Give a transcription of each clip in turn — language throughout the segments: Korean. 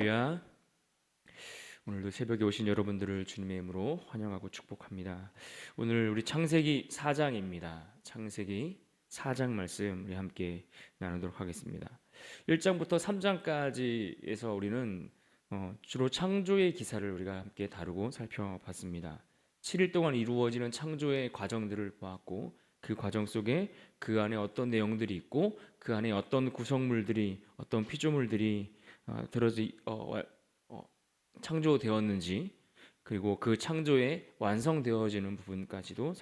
할렐루야. 오늘도 새벽에 오신 여러분들을 주님의 이름으로 환영하고 축복합니다. 오늘 우리 창세기 4장입니다. 창세기 4장 말씀 우리 함께 나누도록 하겠습니다. 1장부터 3장까지에서 우리는 주로 창조의 기사를 우리가 함께 다루고 살펴봤습니다. 7일 동안 이루어지는 창조의 과정들을 보았고, 그 과정 속에 그 안에 어떤 내용들이 있고, 그 안에 어떤 구성물들이, 어떤 피조물들이 창조되었는지, 그리고 그 창조에 완성되어지는 부분까지도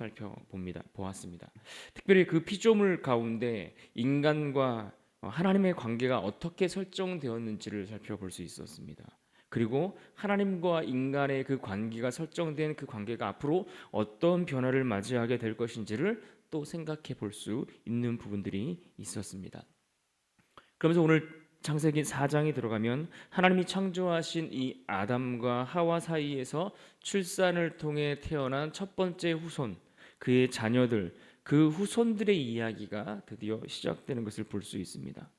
보았습니다. 특별히 그 피조물 가운데 인간과 하나님의 관계가 어떻게 설정되었는지를 살펴볼 수 있었습니다. 그리고 하나님과 인간의 그 관계가 설정된 그 관계가 앞으로 어떤 변화를 맞이하게 될 것인지를 또 생각해 볼 수 있는 부분들이 있었습니다. 그러면서 오늘 창세기 4장에 들어가면 하나님이 창조하신 이 아담과 하와 사이에서 출산을 통해 태어난 첫 번째 후손, 그의 자녀들, 그 후손들의 이야기가 드디어 시작되는 것을 볼 수 있습니다.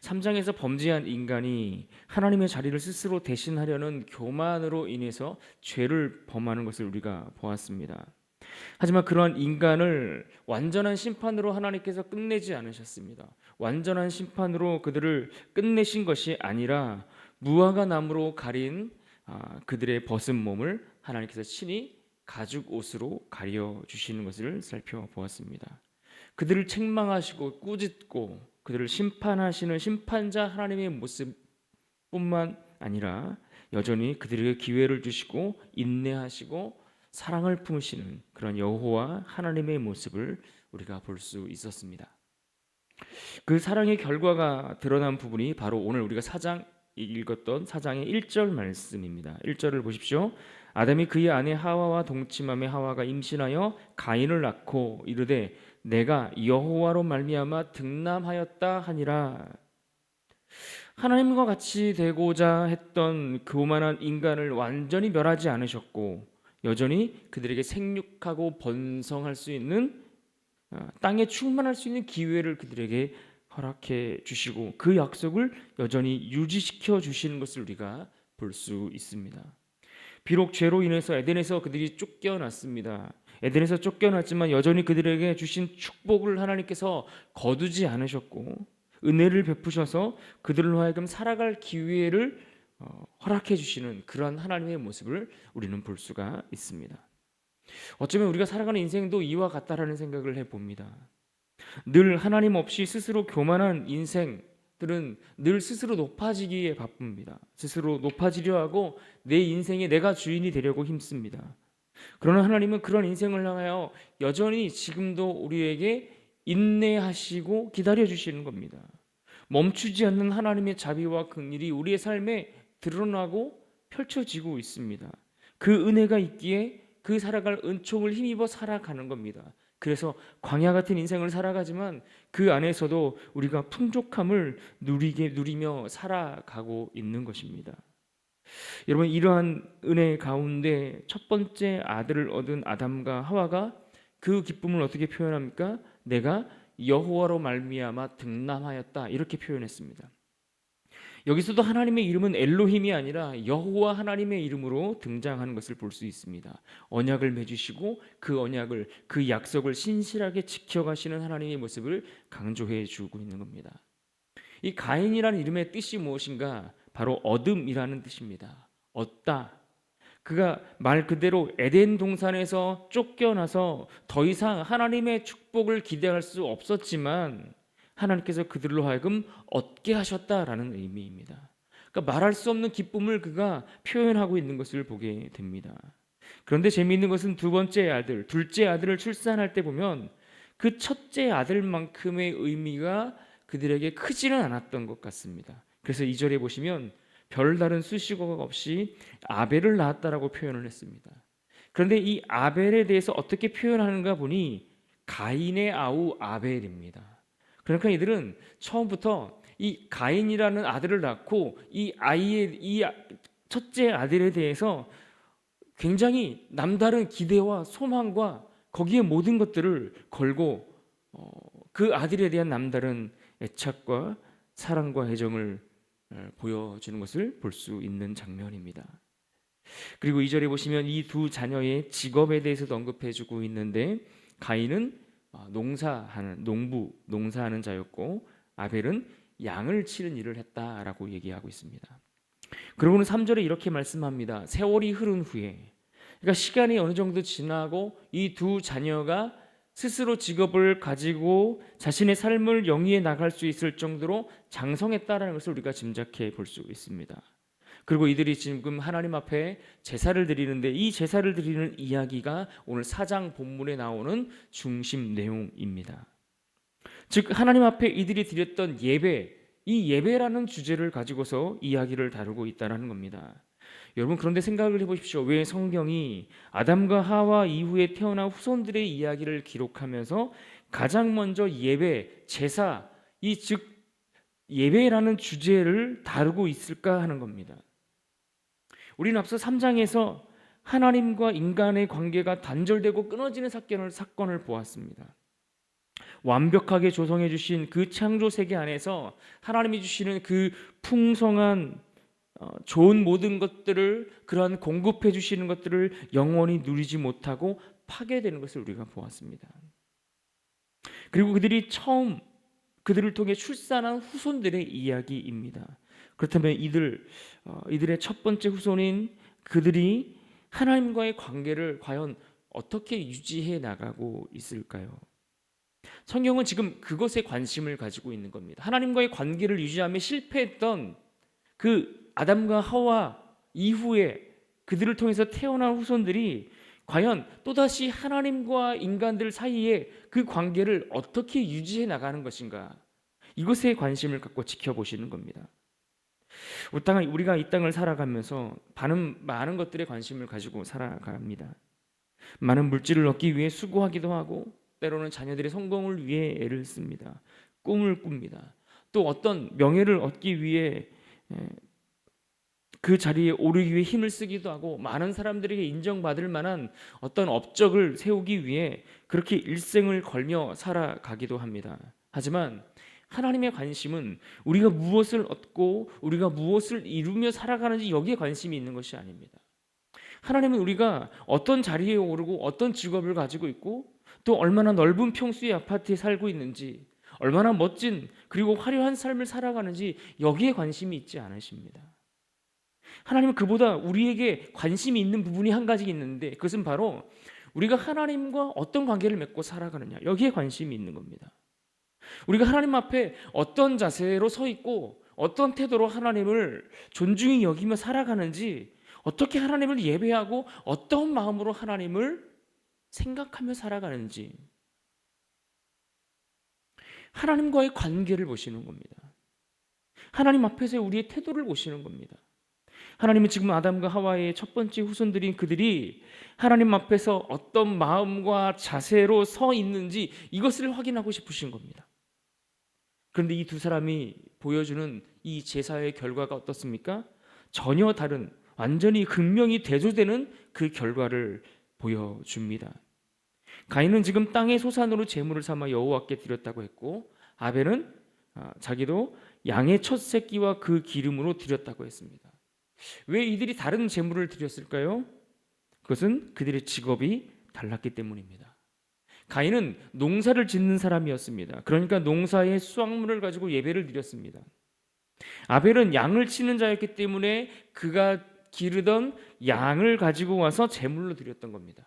3장에서 범죄한 인간이 하나님의 자리를 스스로 대신하려는 교만으로 인해서 죄를 범하는 것을 우리가 보았습니다. 하지만 그러한 인간을 완전한 심판으로 하나님께서 끝내지 않으셨습니다. 완전한 심판으로 그들을 끝내신 것이 아니라 무화과 나무로 가린 그들의 벗은 몸을 하나님께서 친히 가죽 옷으로 가려 주시는 것을 살펴보았습니다. 그들을 책망하시고 꾸짖고 그들을 심판하시는 심판자 하나님의 모습뿐만 아니라 여전히 그들에게 기회를 주시고 인내하시고 사랑을 품으시는 그런 여호와 하나님의 모습을 우리가 볼 수 있었습니다. 그 사랑의 결과가 드러난 부분이 바로 오늘 우리가 읽었던 4장의 1절 말씀입니다. 1절을 보십시오. 아담이 그의 아내 하와와 동침함에 하와가 임신하여 가인을 낳고 이르되 내가 여호와로 말미암아 등남하였다 하니라. 하나님과 같이 되고자 했던 교만한 인간을 완전히 멸하지 않으셨고, 여전히 그들에게 생육하고 번성할 수 있는, 땅에 충만할 수 있는 기회를 그들에게 허락해 주시고 그 약속을 여전히 유지시켜 주시는 것을 우리가 볼 수 있습니다. 비록 죄로 인해서 에덴에서 그들이 쫓겨났습니다. 에덴에서 쫓겨났지만 여전히 그들에게 주신 축복을 하나님께서 거두지 않으셨고 은혜를 베푸셔서 그들로 하여금 살아갈 기회를 허락해 주시는 그러한 하나님의 모습을 우리는 볼 수가 있습니다. 어쩌면 우리가 살아가는 인생도 이와 같다라는 생각을 해봅니다. 늘 하나님 없이 스스로 교만한 인생들은 늘 스스로 높아지기에 바쁩니다. 스스로 높아지려 하고 내 인생에 내가 주인이 되려고 힘씁니다. 그러나 하나님은 그런 인생을 향하여 여전히 지금도 우리에게 인내하시고 기다려주시는 겁니다. 멈추지 않는 하나님의 자비와 긍휼이 우리의 삶에 드러나고 펼쳐지고 있습니다. 그 은혜가 있기에 그 살아갈 은총을 힘입어 살아가는 겁니다. 그래서 광야 같은 인생을 살아가지만 그 안에서도 우리가 풍족함을 누리며 살아가고 있는 것입니다. 여러분, 이러한 은혜 가운데 첫 번째 아들을 얻은 아담과 하와가 그 기쁨을 어떻게 표현합니까? 내가 여호와로 말미암아 등남하였다, 이렇게 표현했습니다. 여기서도 하나님의 이름은 엘로힘이 아니라 여호와 하나님의 이름으로 등장하는 것을 볼 수 있습니다. 언약을 맺으시고 그 언약을, 그 약속을 신실하게 지켜가시는 하나님의 모습을 강조해 주고 있는 겁니다. 이 가인이라는 이름의 뜻이 무엇인가? 바로 어둠이라는 뜻입니다. 얻다. 그가 말 그대로 에덴 동산에서 쫓겨나서 더 이상 하나님의 축복을 기대할 수 없었지만 하나님께서 그들로 하여금 얻게 하셨다라는 의미입니다. 그러니까 말할 수 없는 기쁨을 그가 표현하고 있는 것을 보게 됩니다. 그런데 재미있는 것은 두 번째 아들, 둘째 아들을 출산할 때 보면 그 첫째 아들만큼의 의미가 그들에게 크지는 않았던 것 같습니다. 그래서 2절에 보시면 별다른 수식어가 없이 아벨을 낳았다라고 표현을 했습니다. 그런데 이 아벨에 대해서 어떻게 표현하는가 보니 가인의 아우 아벨입니다. 그러니까 이들은 처음부터 이 가인이라는 아들을 낳고 이 첫째 아들에 대해서 굉장히 남다른 기대와 소망과 거기에 모든 것들을 걸고 그 아들에 대한 남다른 애착과 사랑과 애정을 보여주는 것을 볼 수 있는 장면입니다. 그리고 2절에 보시면 이 두 자녀의 직업에 대해서도 언급해주고 있는데 가인은 농사하는 자였고 아벨은 양을 치는 일을 했다라고 얘기하고 있습니다. 그러고는 3절에 이렇게 말씀합니다. 세월이 흐른 후에, 그러니까 시간이 어느 정도 지나고 이 두 자녀가 스스로 직업을 가지고 자신의 삶을 영위해 나갈 수 있을 정도로 장성했다라는 것을 우리가 짐작해 볼 수 있습니다. 그리고 이들이 지금 하나님 앞에 제사를 드리는데 이 제사를 드리는 이야기가 오늘 4장 본문에 나오는 중심 내용입니다. 즉 하나님 앞에 이들이 드렸던 예배, 이 예배라는 주제를 가지고서 이야기를 다루고 있다는 겁니다. 여러분 그런데 생각을 해보십시오. 왜 성경이 아담과 하와 이후에 태어난 후손들의 이야기를 기록하면서 가장 먼저 예배, 제사, 즉 예배라는 주제를 다루고 있을까 하는 겁니다. 우리는 앞서 3장에서 하나님과 인간의 관계가 단절되고 끊어지는 사건을 보았습니다. 완벽하게 조성해 주신 그 창조 세계 안에서 하나님이 주시는 그 풍성한 좋은 모든 것들을, 그러한 공급해 주시는 것들을 영원히 누리지 못하고 파괴되는 것을 우리가 보았습니다. 그리고 그들을 통해 출산한 후손들의 이야기입니다. 그렇다면 이들의 첫 번째 후손인 그들이 하나님과의 관계를 과연 어떻게 유지해 나가고 있을까요? 성경은 지금 그것에 관심을 가지고 있는 겁니다. 하나님과의 관계를 유지함에 실패했던 그 아담과 하와 이후에 그들을 통해서 태어난 후손들이 과연 또다시 하나님과 인간들 사이에 그 관계를 어떻게 유지해 나가는 것인가, 이것에 관심을 갖고 지켜보시는 겁니다. 우리가 이 땅을 살아가면서 많은 것들에 관심을 가지고 살아갑니다. 많은 물질을 얻기 위해 수고하기도 하고 때로는 자녀들의 성공을 위해 애를 씁니다. 꿈을 꿉니다. 또 어떤 명예를 얻기 위해 그 자리에 오르기 위해 힘을 쓰기도 하고 많은 사람들에게 인정받을 만한 어떤 업적을 세우기 위해 그렇게 일생을 걸며 살아가기도 합니다. 하지만 하나님의 관심은 우리가 무엇을 얻고 우리가 무엇을 이루며 살아가는지 여기에 관심이 있는 것이 아닙니다. 하나님은 우리가 어떤 자리에 오르고 어떤 직업을 가지고 있고 또 얼마나 넓은 평수의 아파트에 살고 있는지, 얼마나 멋진 그리고 화려한 삶을 살아가는지 여기에 관심이 있지 않으십니다. 하나님은 그보다 우리에게 관심이 있는 부분이 한 가지 있는데 그것은 바로 우리가 하나님과 어떤 관계를 맺고 살아가느냐, 여기에 관심이 있는 겁니다. 우리가 하나님 앞에 어떤 자세로 서 있고 어떤 태도로 하나님을 존중히 여기며 살아가는지, 어떻게 하나님을 예배하고 어떤 마음으로 하나님을 생각하며 살아가는지, 하나님과의 관계를 보시는 겁니다. 하나님 앞에서 우리의 태도를 보시는 겁니다. 하나님은 지금 아담과 하와의 첫 번째 후손들인 그들이 하나님 앞에서 어떤 마음과 자세로 서 있는지 이것을 확인하고 싶으신 겁니다. 그런데 이 두 사람이 보여주는 이 제사의 결과가 어떻습니까? 전혀 다른, 완전히 극명히 대조되는 그 결과를 보여줍니다. 가인은 지금 땅의 소산으로 제물을 삼아 여호와께 드렸다고 했고, 아벨은 자기도 양의 첫 새끼와 그 기름으로 드렸다고 했습니다. 왜 이들이 다른 제물을 드렸을까요? 그것은 그들의 직업이 달랐기 때문입니다. 가인은 농사를 짓는 사람이었습니다. 그러니까 농사의 수확물을 가지고 예배를 드렸습니다. 아벨은 양을 치는 자였기 때문에 그가 기르던 양을 가지고 와서 제물로 드렸던 겁니다.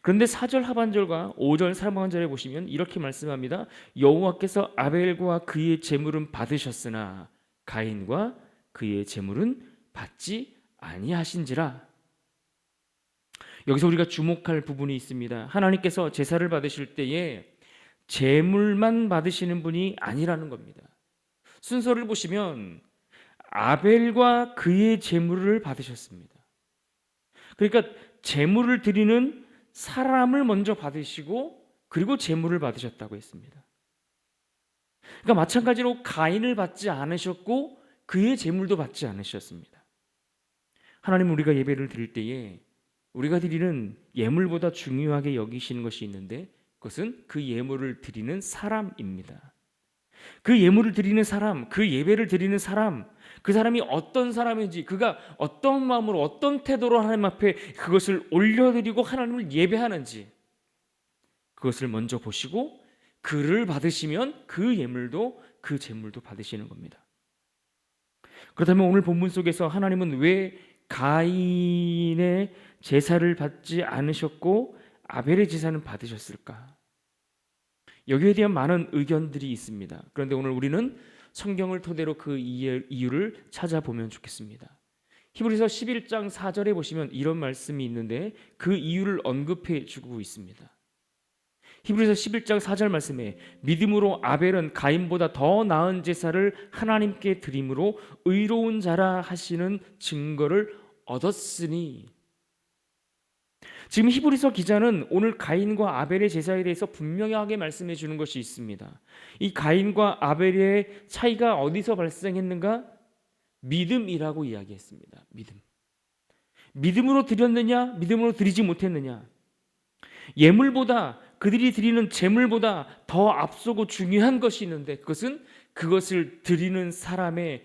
그런데 4절 하반절과 5절 상반절에 보시면 이렇게 말씀합니다. 여호와께서 아벨과 그의 제물은 받으셨으나 가인과 그의 제물은 받지 아니하신지라. 여기서 우리가 주목할 부분이 있습니다. 하나님께서 제사를 받으실 때에 제물만 받으시는 분이 아니라는 겁니다. 순서를 보시면 아벨과 그의 제물을 받으셨습니다. 그러니까 제물을 드리는 사람을 먼저 받으시고 그리고 제물을 받으셨다고 했습니다. 그러니까 마찬가지로 가인을 받지 않으셨고 그의 제물도 받지 않으셨습니다. 하나님, 우리가 예배를 드릴 때에 우리가 드리는 예물보다 중요하게 여기시는 것이 있는데 그것은 그 예물을 드리는 사람입니다. 그 예물을 드리는 사람, 그 예배를 드리는 사람, 그 사람이 어떤 사람인지, 그가 어떤 마음으로 어떤 태도로 하나님 앞에 그것을 올려드리고 하나님을 예배하는지 그것을 먼저 보시고 그를 받으시면 그 예물도 그 제물도 받으시는 겁니다. 그렇다면 오늘 본문 속에서 하나님은 왜 가인의 제사를 받지 않으셨고 아벨의 제사는 받으셨을까? 여기에 대한 많은 의견들이 있습니다. 그런데 오늘 우리는 성경을 토대로 그 이유를 찾아보면 좋겠습니다. 히브리서 11장 4절에 보시면 이런 말씀이 있는데 그 이유를 언급해 주고 있습니다. 히브리서 11장 4절 말씀에 믿음으로 아벨은 가인보다 더 나은 제사를 하나님께 드림으로 의로운 자라 하시는 증거를 얻었으니, 지금 히브리서 기자는 오늘 가인과 아벨의 제사에 대해서 분명하게 말씀해 주는 것이 있습니다. 이 가인과 아벨의 차이가 어디서 발생했는가? 믿음이라고 이야기했습니다. 믿음으로 드렸느냐, 믿음으로 드리지 못했느냐. 예물보다, 그들이 드리는 제물보다 더 앞서고 중요한 것이 있는데 그것은 그것을 드리는 사람이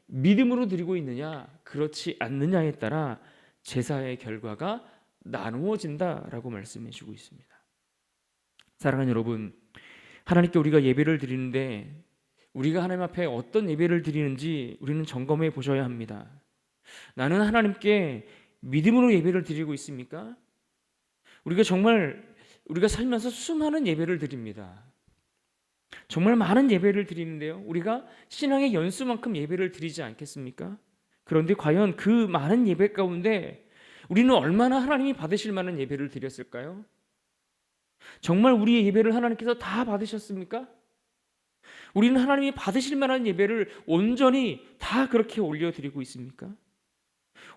믿음으로 드리고 있느냐 그렇지 않느냐에 따라 제사의 결과가 나누어진다라고 말씀해 주고 있습니다. 사랑하는 여러분, 하나님께 우리가 예배를 드리는데 우리가 하나님 앞에 어떤 예배를 드리는지 우리는 점검해 보셔야 합니다. 나는 하나님께 믿음으로 예배를 드리고 있습니까? 우리가 살면서 수많은 예배를 드립니다. 정말 많은 예배를 드리는데요, 우리가 신앙의 연수만큼 예배를 드리지 않겠습니까? 그런데 과연 그 많은 예배 가운데 우리는 얼마나 하나님이 받으실 만한 예배를 드렸을까요? 정말 우리의 예배를 하나님께서 다 받으셨습니까? 우리는 하나님이 받으실 만한 예배를 온전히 다 그렇게 올려드리고 있습니까?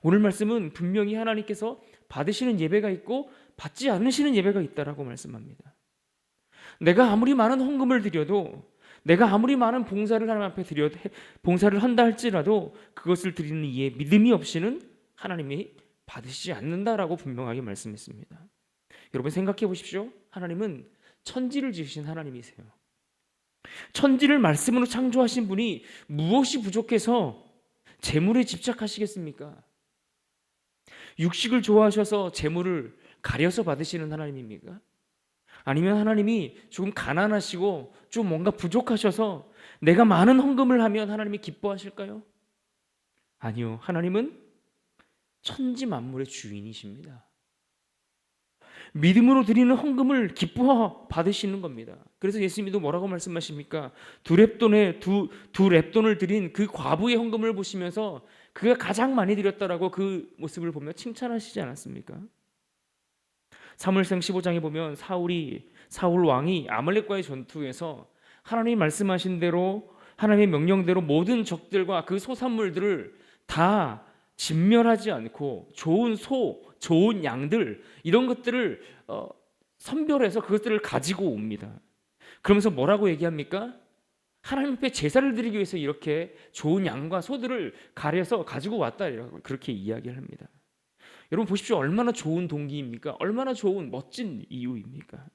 오늘 말씀은 분명히 하나님께서 받으시는 예배가 있고 받지 않으시는 예배가 있다라고 말씀합니다. 내가 아무리 많은 헌금을 드려도, 내가 아무리 많은 봉사를 하나님 앞에 봉사를 한다 할지라도 그것을 드리는 이에 믿음이 없이는 하나님이 받으시지 않는다라고 분명하게 말씀했습니다. 여러분 생각해 보십시오. 하나님은 천지를 지으신 하나님이세요. 천지를 말씀으로 창조하신 분이 무엇이 부족해서 재물에 집착하시겠습니까? 육식을 좋아하셔서 재물을 가려서 받으시는 하나님입니까? 아니면 하나님이 조금 가난하시고 좀 뭔가 부족하셔서 내가 많은 헌금을 하면 하나님이 기뻐하실까요? 아니요. 하나님은 천지 만물의 주인이십니다. 믿음으로 드리는 헌금을 기뻐 받으시는 겁니다. 그래서 예수님도 뭐라고 말씀하십니까? 두 렙돈을 드린 그 과부의 헌금을 보시면서 그가 가장 많이 드렸다라고 그 모습을 보며 칭찬하시지 않았습니까? 사무엘상 15장에 보면 사울 왕이 아말렉과의 전투에서 하나님이 말씀하신 대로, 하나님의 명령대로 모든 적들과 그 소산물들을 다 진멸하지 않고 좋은 소, 좋은 양들 이런 것들을 선별해서 그것들을 가지고 옵니다. 그러면서 뭐라고 얘기합니까? 하나님 앞에 제사를 드리기 위해서 이렇게 좋은 양과 소들을 가려서 가지고 왔다라고 그렇게 이야기를 합니다. 여러분 보십시오. 얼마나 좋은 동기입니까? 얼마나 좋은 멋진 이유입니까?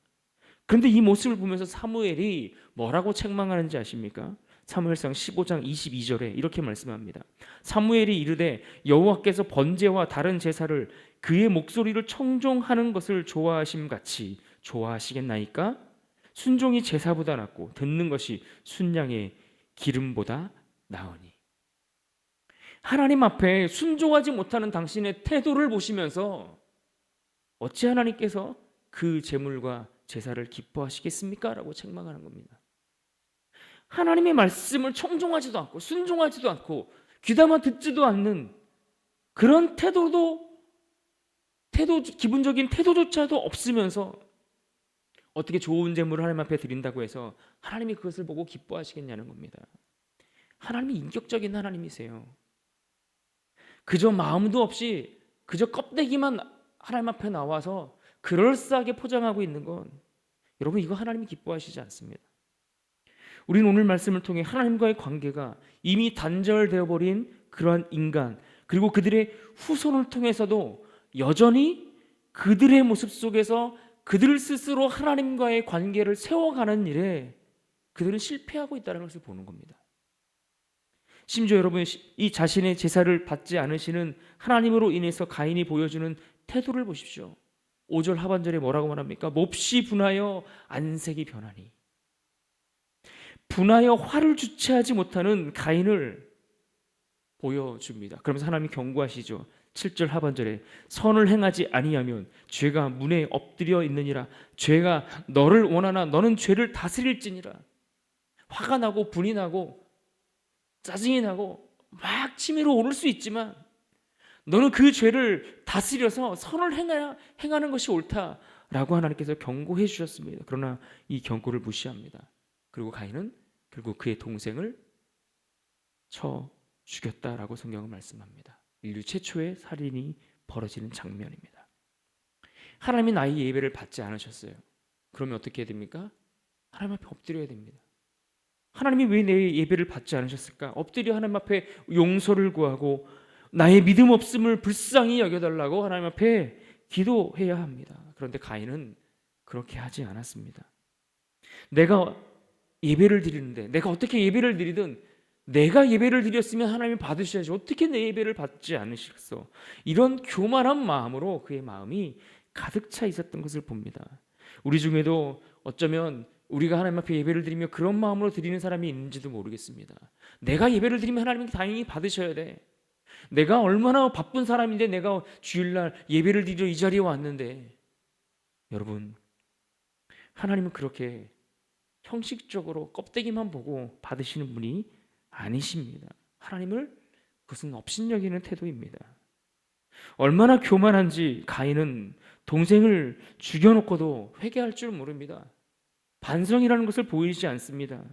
그런데 이 모습을 보면서 사무엘이 뭐라고 책망하는지 아십니까? 사무엘상 15장 22절에 이렇게 말씀합니다. 사무엘이 이르되 여호와께서 번제와 다른 제사를 그의 목소리를 청종하는 것을 좋아하심 같이 좋아하시겠나이까? 순종이 제사보다 낫고 듣는 것이 순양의 기름보다 나으니. 하나님 앞에 순종하지 못하는 당신의 태도를 보시면서 어찌 하나님께서 그 제물과 제사를 기뻐하시겠습니까? 라고 책망하는 겁니다. 하나님의 말씀을 청종하지도 않고 순종하지도 않고 귀담아 듣지도 않는 그런 기본적인 태도조차도 없으면서 어떻게 좋은 제물을 하나님 앞에 드린다고 해서 하나님이 그것을 보고 기뻐하시겠냐는 겁니다. 하나님이 인격적인 하나님이세요. 그저 마음도 없이 그저 껍데기만 하나님 앞에 나와서 그럴싸하게 포장하고 있는 건, 여러분 이거 하나님이 기뻐하시지 않습니다. 우리는 오늘 말씀을 통해 하나님과의 관계가 이미 단절되어 버린 그러한 인간, 그리고 그들의 후손을 통해서도 여전히 그들의 모습 속에서 그들 스스로 하나님과의 관계를 세워가는 일에 그들은 실패하고 있다는 것을 보는 겁니다. 심지어 여러분, 이 자신의 제사를 받지 않으시는 하나님으로 인해서 가인이 보여주는 태도를 보십시오. 5절 하반절에 뭐라고 말합니까? 몹시 분하여 안색이 변하니. 분하여 화를 주체하지 못하는 가인을 보여줍니다. 그러면서 하나님이 경고하시죠. 7절 하반절에 선을 행하지 아니하면 죄가 문에 엎드려 있느니라. 죄가 너를 원하나 너는 죄를 다스릴지니라. 화가 나고 분이 나고 짜증이 나고 막 치밀어 오를 수 있지만 너는 그 죄를 다스려서 선을 행하는 것이 옳다라고 하나님께서 경고해 주셨습니다. 그러나 이 경고를 무시합니다. 그리고 가인은 결국 그의 동생을 쳐 죽였다라고 성경은 말씀합니다. 인류 최초의 살인이 벌어지는 장면입니다. 하나님이 나의 예배를 받지 않으셨어요. 그러면 어떻게 해야 됩니까? 하나님 앞에 엎드려야 됩니다. 하나님이 왜 내 예배를 받지 않으셨을까? 엎드려 하나님 앞에 용서를 구하고 나의 믿음 없음을 불쌍히 여겨달라고 하나님 앞에 기도해야 합니다. 그런데 가인은 그렇게 하지 않았습니다. 내가 예배를 드리는데 내가 어떻게 예배를 드리든 내가 예배를 드렸으면 하나님이 받으셔야지 어떻게 내 예배를 받지 않으시겠어? 이런 교만한 마음으로 그의 마음이 가득 차 있었던 것을 봅니다. 우리 중에도 어쩌면 우리가 하나님 앞에 예배를 드리며 그런 마음으로 드리는 사람이 있는지도 모르겠습니다. 내가 예배를 드리면 하나님이 당연히 받으셔야 돼. 내가 얼마나 바쁜 사람인데 내가 주일날 예배를 드리러 이 자리에 왔는데, 여러분, 하나님은 그렇게 형식적으로 껍데기만 보고 받으시는 분이 아니십니다. 하나님을 그것은 업신여기는 태도입니다. 얼마나 교만한지 가인은 동생을 죽여놓고도 회개할 줄 모릅니다. 반성이라는 것을 보이지 않습니다.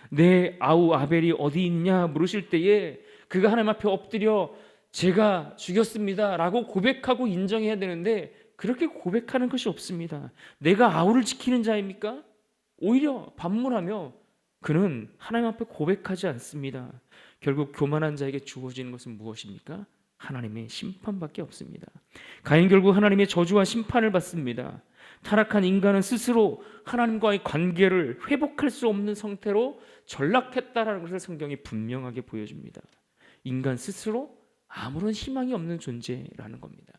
내 아우 아벨이 어디 있냐 물으실 때에 그가 하나님 앞에 엎드려 제가 죽였습니다 라고 고백하고 인정해야 되는데 그렇게 고백하는 것이 없습니다. 내가 아우를 지키는 자입니까? 오히려 반문하며 그는 하나님 앞에 고백하지 않습니다. 결국 교만한 자에게 주어지는 것은 무엇입니까? 하나님의 심판밖에 없습니다. 가인 결국 하나님의 저주와 심판을 받습니다. 타락한 인간은 스스로 하나님과의 관계를 회복할 수 없는 상태로 전락했다라는 것을 성경이 분명하게 보여줍니다. 인간 스스로 아무런 희망이 없는 존재라는 겁니다.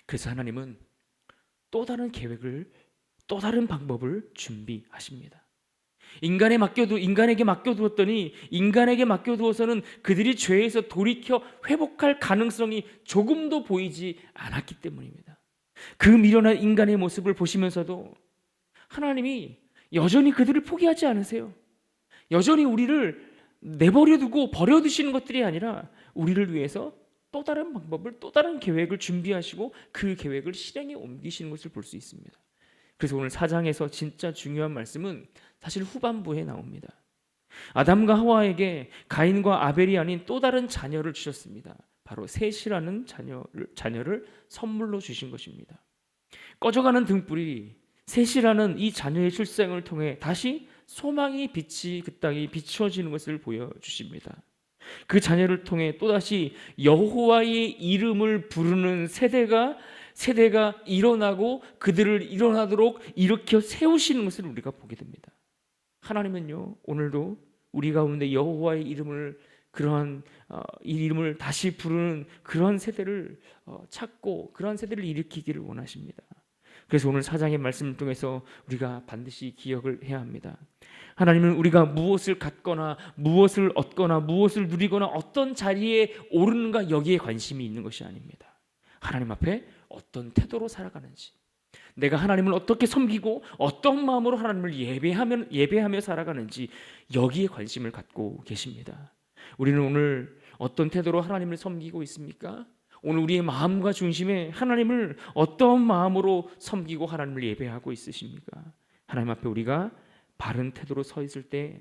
그래서 하나님은 또 다른 계획을, 또 다른 방법을 준비하십니다. 인간에게 맡겨두었더니 인간에게 맡겨두어서는 그들이 죄에서 돌이켜 회복할 가능성이 조금도 보이지 않았기 때문입니다. 그 미련한 인간의 모습을 보시면서도 하나님이 여전히 그들을 포기하지 않으세요. 여전히 우리를 내버려 두고 버려두시는 것들이 아니라 우리를 위해서 또 다른 방법을, 또 다른 계획을 준비하시고 그 계획을 실행에 옮기시는 것을 볼 수 있습니다. 그래서 오늘 4장에서 진짜 중요한 말씀은 사실 후반부에 나옵니다. 아담과 하와에게 가인과 아벨이 아닌 또 다른 자녀를 주셨습니다. 바로 셋이라는 자녀를 선물로 주신 것입니다. 꺼져가는 등불이 셋이라는 이 자녀의 출생을 통해 다시 소망의 빛이 그 땅에 비추어지는 것을 보여주십니다. 그 자녀를 통해 또다시 여호와의 이름을 부르는 세대가 일어나고 그들을 일어나도록 일으켜 세우시는 것을 우리가 보게 됩니다. 하나님은요, 오늘도 우리 가운데 여호와의 이름을 이 이름을 다시 부르는 그런 세대를 찾고 그런 세대를 일으키기를 원하십니다. 그래서 오늘 4장의 말씀을 통해서 우리가 반드시 기억을 해야 합니다. 하나님은 우리가 무엇을 갖거나 무엇을 얻거나 무엇을 누리거나 어떤 자리에 오르는가 여기에 관심이 있는 것이 아닙니다. 하나님 앞에 어떤 태도로 살아가는지, 내가 하나님을 어떻게 섬기고 어떤 마음으로 하나님을 예배하며 살아가는지 여기에 관심을 갖고 계십니다. 우리는 오늘 어떤 태도로 하나님을 섬기고 있습니까? 오늘 우리의 마음과 중심에 하나님을 어떤 마음으로 섬기고 하나님을 예배하고 있으십니까? 하나님 앞에 우리가 바른 태도로 서 있을 때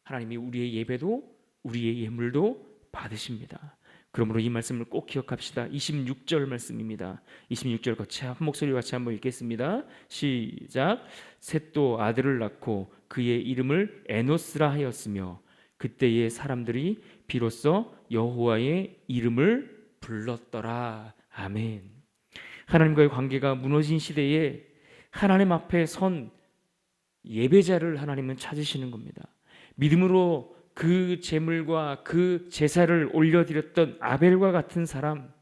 하나님이 우리의 예배도 우리의 예물도 받으십니다. 그러므로 이 말씀을 꼭 기억합시다. 26절 말씀입니다. 26절 같이 한 목소리 같이 한번 읽겠습니다. 시작. 셋도 아들을 낳고 그의 이름을 에노스라 하였으며 그때의 사람들이 비로소 여호와의 이름을 불렀더라. 아멘. 하나님과의 관계가 무너진 시대에 하나님 앞에 선 예배자를 하나님은 찾으시는 겁니다. 믿음으로 그 제물과 그 제사를 올려드렸던 아벨과 같은 사람,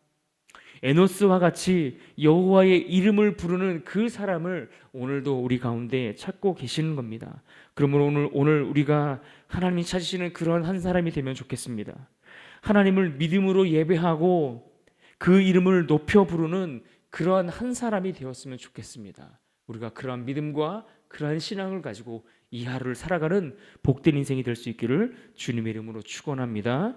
에노스와 같이 여호와의 이름을 부르는 그 사람을 오늘도 우리 가운데 찾고 계시는 겁니다. 그러므로 오늘 우리가 하나님이 찾으시는 그런 한 사람이 되면 좋겠습니다. 하나님을 믿음으로 예배하고 그 이름을 높여 부르는 그러한 한 사람이 되었으면 좋겠습니다. 우리가 그러한 믿음과 그러한 신앙을 가지고 이 하루를 살아가는 복된 인생이 될 수 있기를 주님의 이름으로 축원합니다.